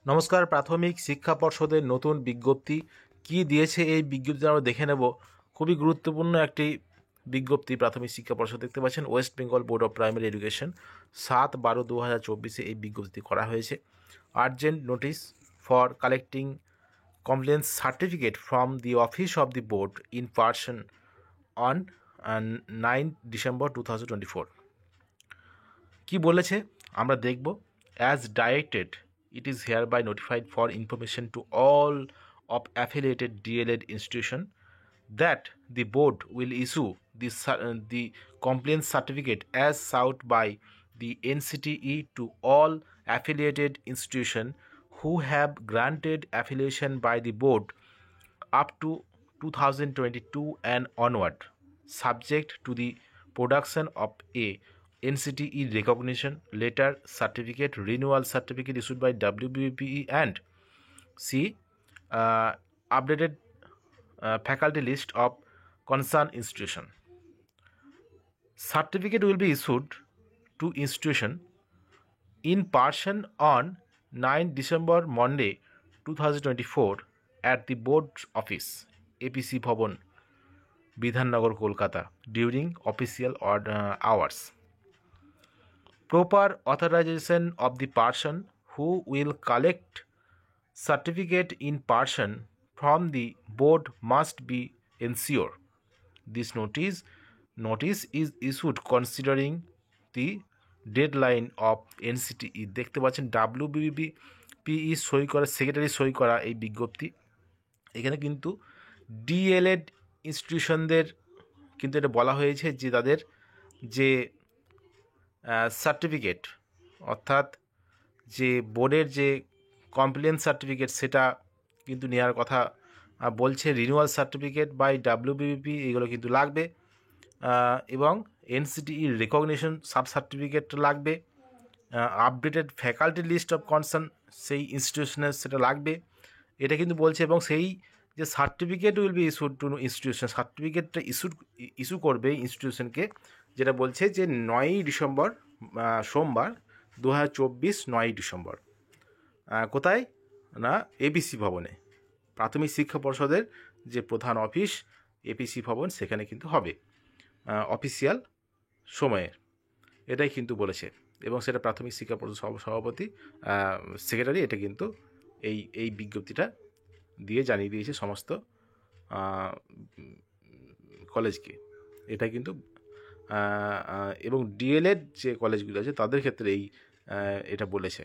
নমস্কার। প্রাথমিক শিক্ষা পর্ষদের নতুন বিজ্ঞপ্তি কি দিয়েছে এই বিজ্ঞপ্তি আমরা দেখে নেব। খুবই গুরুত্বপূর্ণ একটি বিজ্ঞপ্তি প্রাথমিক শিক্ষা পর্ষদ। দেখতে পাচ্ছেন West Bengal Board of Primary Education 7/12/2024 এই বিজ্ঞপ্তি করা হয়েছে। Urgent notice for collecting compliance certificate from the office of the board in person on 9 December 2024। কি বলেছে আমরা দেখব। As directed, it is hereby notified for information to all of affiliated DLED institution that the board will issue the compliance certificate as sought by the NCTE to all affiliated institution who have granted affiliation by the board up to 2022 and onward, subject to the production of a NCTE recognition letter certificate renewal certificate issued by WBPE and C. Updated faculty list of concerned institution. Certificate will be issued to institution in person on 9 December Monday 2024 at the board office APC Bhavan, Bidhannagar, Kolkata during official hours. Proper authorization of the person who will collect certificate in person from the board must be ensured. This notice is issued considering the deadline of NCTE। দেখতে পাচ্ছেন WBPE সই করা, secretary সই করা এই বিজ্ঞপ্তি। এখানে কিন্তু ডিএলএড ইনস্টিটিউশনদের কিন্তু এটা বলা হয়েছে যে তাদের যে সার্টিফিকেট, অর্থাৎ যে বোর্ডের যে কমপ্লেন্স সার্টিফিকেট সেটা কিন্তু নেওয়ার কথা বলছে। রিনিউয়াল সার্টিফিকেট বাই WBPE এগুলো কিন্তু লাগবে, এবং NCTE রেকগনিশন সাব সার্টিফিকেট লাগবে। Updated faculty list of concern সেই ইনস্টিটিউশনের সেটা লাগবে, এটা কিন্তু বলছে। এবং সেই যে certificate will be issued two institution, সার্টিফিকেটটা ইস্যু করবে ইনস্টিটিউশনকে, যেটা বলছে যে 9 ডিসেম্বর সোমবার 2024, 9 ডিসেম্বর। কোথায় না এপিসি ভবনে, প্রাথমিক শিক্ষা পর্ষদের যে প্রধান অফিস এপিসি ভবন, সেখানে কিন্তু হবে অফিসিয়াল সময়ে, এটাই কিন্তু বলেছে। এবং সেটা প্রাথমিক শিক্ষা পর্ষদ সভাপতি সেক্রেটারি এটা কিন্তু এই বিজ্ঞপ্তিটা দিয়ে জানিয়ে দিয়েছে সমস্ত কলেজকে। এটা কিন্তু এবং ডিএলএড যে কলেজগুলো আছে তাদের ক্ষেত্রে এটা বলেছে।